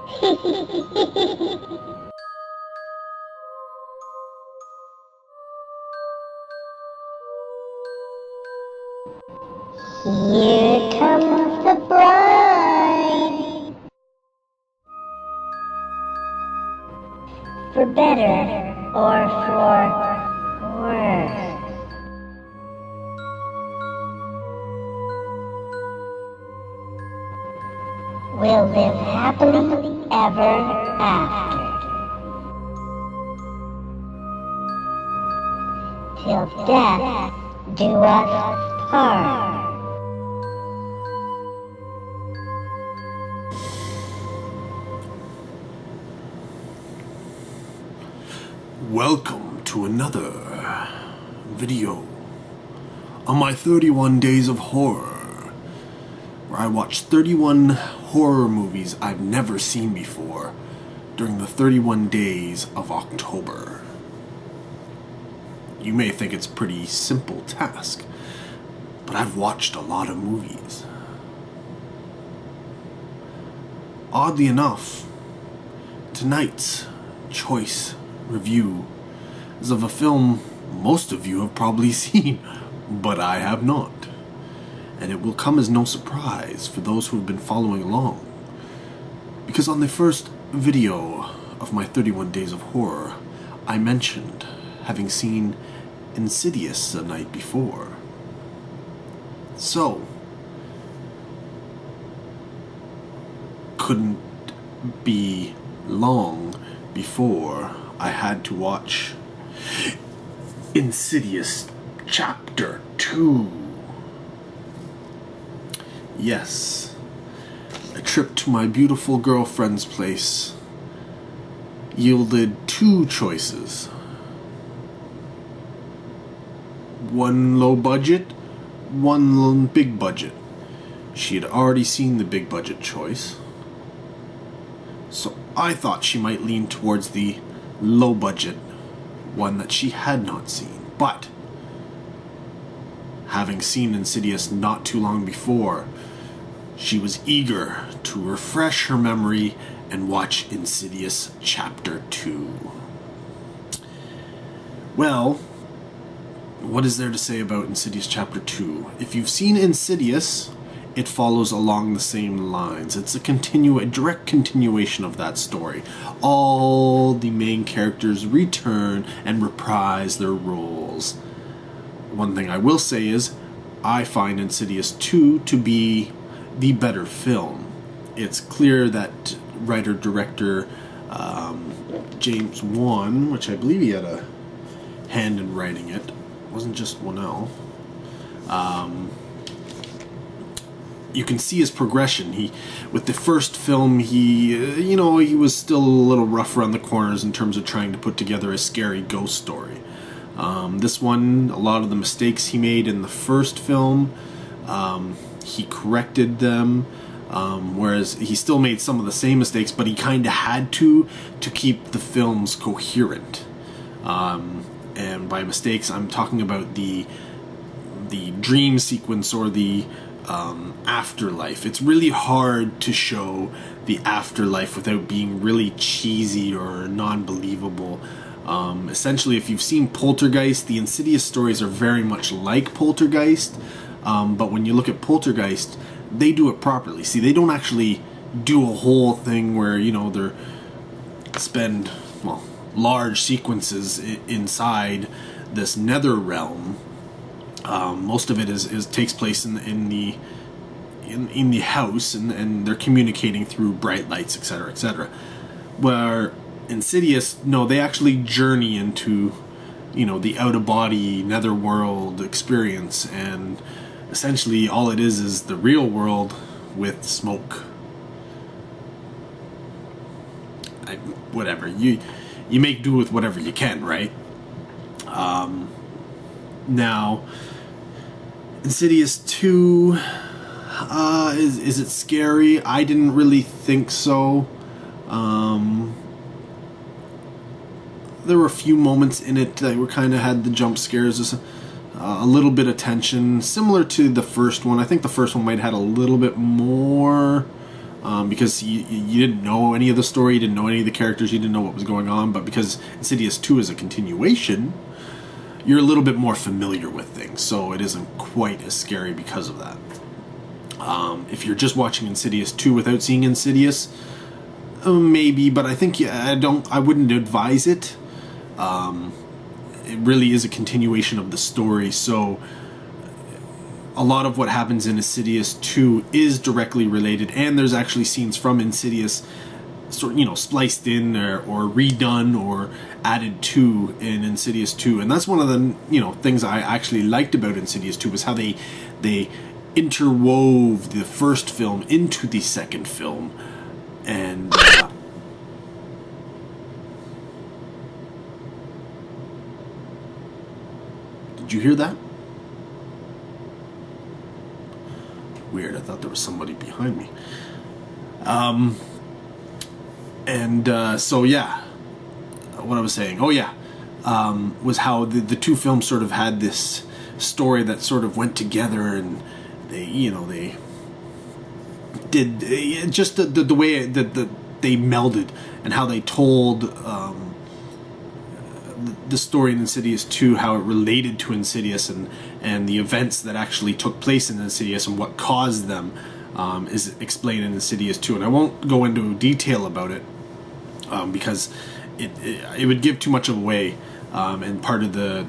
Here comes the bride. For better or for worse. We'll live happily ever after. Till death do us part. Welcome to another video on my 31 Days of Horror, where I watch 31 horror movies I've never seen before during the 31 days of October. You may think it's a pretty simple task, but I've watched a lot of movies. Oddly enough, tonight's choice review is of a film most of you have probably seen, but I have not. And it will come as no surprise for those who have been following along, because on the first video of my 31 Days of Horror, I mentioned having seen Insidious the night before. So, couldn't be long before I had to watch Insidious Chapter 2. Yes, a trip to my beautiful girlfriend's place yielded two choices. One low budget, one big budget. She had already seen the big budget choice, so I thought she might lean towards the low budget one that she had not seen. But having seen Insidious not too long before, she was eager to refresh her memory and watch Insidious Chapter 2. Well, what is there to say about Insidious Chapter 2? If you've seen Insidious, it follows along the same lines. It's a direct continuation of that story. All the main characters return and reprise their roles. One thing I will say is, I find Insidious 2 to be the better film. It's clear that writer-director James Wan, which I believe he had a hand in writing it, wasn't just Wanell. You can see his progression. With the first film, he was still a little rough around the corners in terms of trying to put together a scary ghost story. This one, a lot of the mistakes he made in the first film, he corrected them, whereas he still made some of the same mistakes, but he kind of had to keep the films coherent. And by mistakes, I'm talking about the dream sequence or the afterlife. It's really hard to show the afterlife without being really cheesy or non-believable. Essentially, if you've seen Poltergeist, the Insidious stories are very much like Poltergeist, but when you look at Poltergeist, they do it properly. See, they don't actually do a whole thing where, they spend, large sequences inside this nether realm. Most of it takes place in the house, and they're communicating through bright lights, etc., etc. Where Insidious, no, they actually journey into, the out-of-body netherworld experience, and essentially all it is the real world with smoke. Whatever, you make do with whatever you can, right? Now, Insidious 2, is it scary? I didn't really think so. There were a few moments in it that were kind of had the jump scares, a little bit of tension, similar to the first one. I think the first one might have had a little bit more because you didn't know any of the story, you didn't know any of the characters, you didn't know what was going on. But because Insidious 2 is a continuation, you're a little bit more familiar with things, so it isn't quite as scary because of that. If you're just watching Insidious 2 without seeing Insidious, maybe, but I think I wouldn't advise it. It really is a continuation of the story, so a lot of what happens in Insidious 2 is directly related, and there's actually scenes from Insidious spliced in or redone or added to in Insidious 2. And that's one of the things I actually liked about Insidious 2 was how they interwove the first film into the second film. And did you hear that? Weird, I thought there was somebody behind me. So yeah, what I was saying, was how the two films sort of had this story that sort of went together, and they did just the way that they melded, and how they told the story in Insidious 2, how it related to Insidious, and the events that actually took place in Insidious and what caused them is explained in Insidious 2. And I won't go into detail about it because it would give too much away. And part of the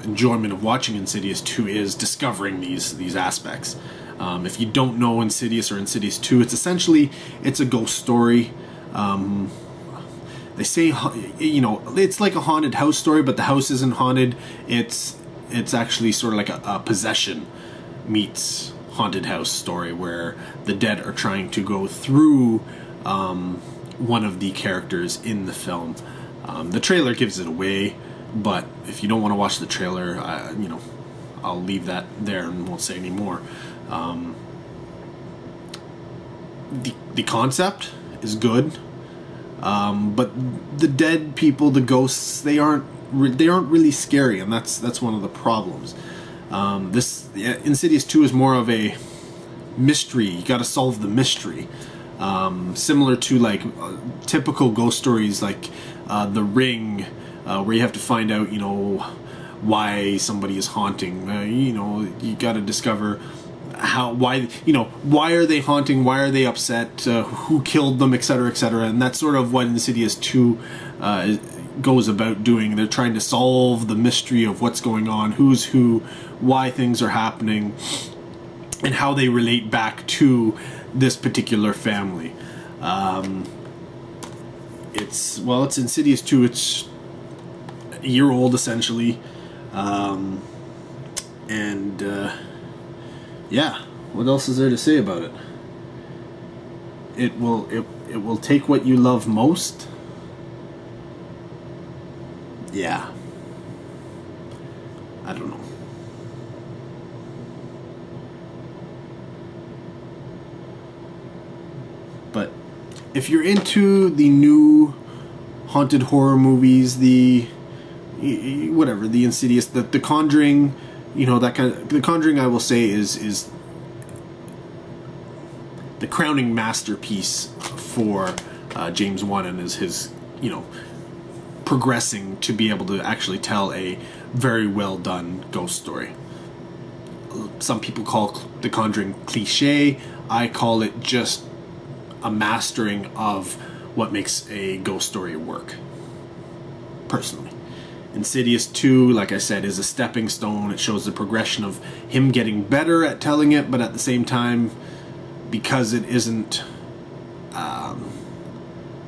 enjoyment of watching Insidious 2 is discovering these aspects. If you don't know Insidious or Insidious 2, it's a ghost story. They say, it's like a haunted house story, but the house isn't haunted. It's actually sort of like a possession meets haunted house story, where the dead are trying to go through one of the characters in the film. The trailer gives it away, but if you don't want to watch the trailer, I'll leave that there and won't say any more. The concept is good. But the dead people, the ghosts, they aren't really scary, and that's one of the problems. Insidious 2 is more of a mystery. You got to solve the mystery, similar to like typical ghost stories like The Ring, where you have to find out why somebody is haunting. You got to discover why are they haunting, why are they upset, who killed them, etc., etc. And that's sort of what Insidious 2 goes about doing. They're trying to solve the mystery of what's going on, who's who, why things are happening, and how they relate back to this particular family. It's Insidious 2. It's a year old essentially, yeah, what else is there to say about it? It will take what you love most. Yeah. I don't know. But if you're into the new haunted horror movies, the Insidious, the Conjuring, that kind of, The Conjuring, I will say, is the crowning masterpiece for James Wan, and is his progressing to be able to actually tell a very well done ghost story. Some people call The Conjuring cliche. I call it just a mastering of what makes a ghost story work, personally. Insidious 2, like I said, is a stepping stone. It shows the progression of him getting better at telling it, but at the same time, because it isn't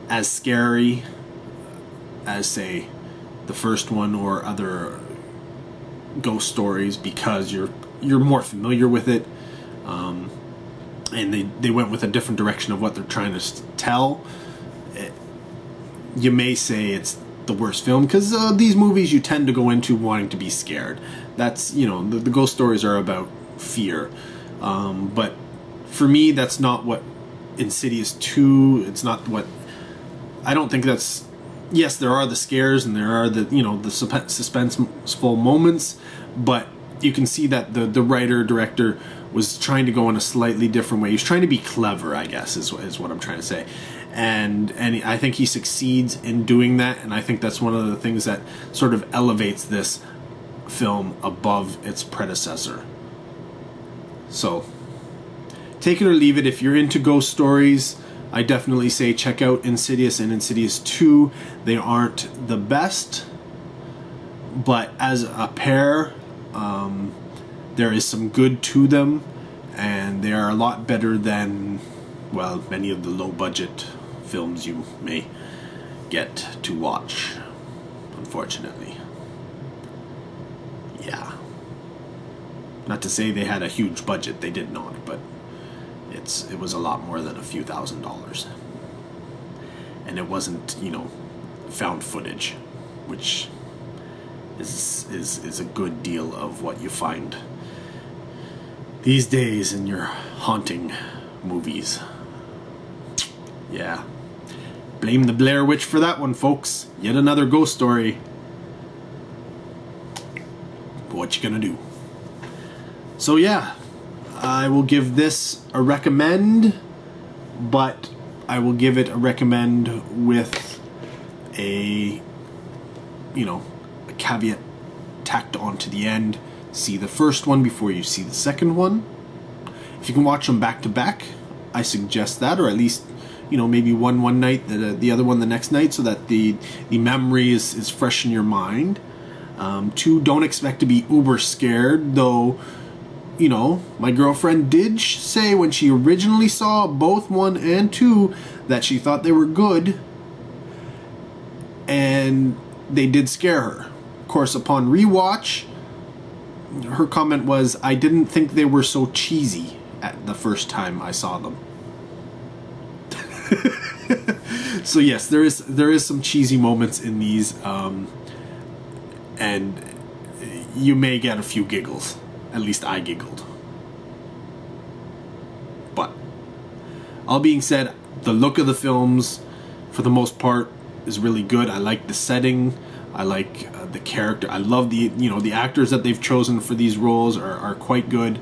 as scary as, say, the first one or other ghost stories, because you're more familiar with it, and they went with a different direction of what they're trying to tell. You may say it's the worst film, because these movies you tend to go into wanting to be scared. That's the ghost stories are about fear, but for me that's not what Insidious 2, it's not what, I don't think that's, yes, there are the scares and there are the the suspenseful moments, but you can see that the writer director was trying to go in a slightly different way. He was trying to be clever, I guess, is what I'm trying to say. And I think he succeeds in doing that, and I think that's one of the things that sort of elevates this film above its predecessor. So, take it or leave it. If you're into ghost stories, I definitely say check out Insidious and Insidious 2. They aren't the best, but as a pair, there is some good to them, and they are a lot better than, well, many of the low-budget films you may get to watch, unfortunately. Yeah. Not to say they had a huge budget, they did not, but it was a lot more than a few $1,000s. And it wasn't, found footage, which is a good deal of what you find these days in your haunting movies. Yeah. Blame the Blair Witch for that one, folks. Yet another ghost story. But what you gonna do? So yeah, I will give this a recommend, but I will give it a recommend with a caveat tacked on to the end. See the first one before you see the second one. If you can watch them back to back, I suggest that, or at least maybe one night, the other one the next night, so that the memory is fresh in your mind. 2, don't expect to be uber scared, though. My girlfriend did say when she originally saw both 1 and 2 that she thought they were good, and they did scare her. Of course, upon rewatch, her comment was, I didn't think they were so cheesy at the first time I saw them. So yes, there is some cheesy moments in these, and you may get a few giggles. At least I giggled. But all being said, the look of the films, for the most part, is really good. I like the setting. I like the character. I love the actors that they've chosen for these roles are quite good.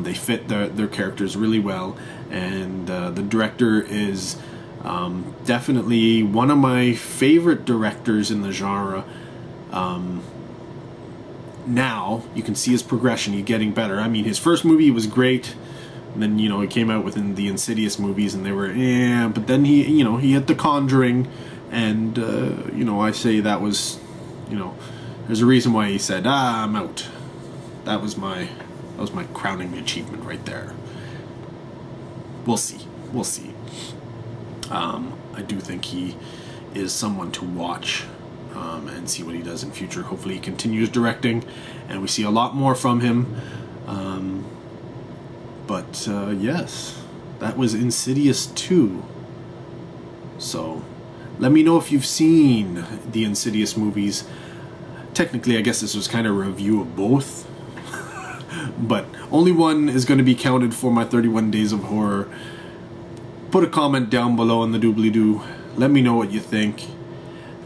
They fit their characters really well, and the director is definitely one of my favorite directors in the genre. Now you can see his progression. He's getting better. I mean, his first movie was great, and then he came out within the Insidious movies, and they were but then he hit The Conjuring, and I say that was there's a reason why he said I'm out. That was my crowning achievement right there. We'll see. I do think he is someone to watch. And see what he does in future. Hopefully he continues directing and we see a lot more from him. But yes, that was Insidious 2. So let me know if you've seen the Insidious movies. Technically, I guess this was kind of a review of both. But only one is going to be counted for my 31 Days of Horror. Put a comment down below in the doobly-doo. Let me know what you think.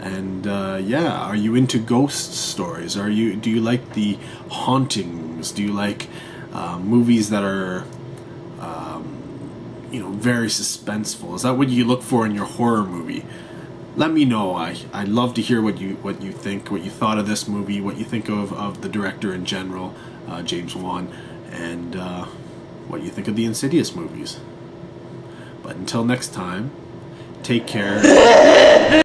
And are you into ghost stories? Do you like the hauntings? Do you like movies that are very suspenseful? Is that what you look for in your horror movie? Let me know. I'd love to hear what you think, what you thought of this movie, what you think of the director in general, James Wan, and what you think of the Insidious movies. But until next time, take care.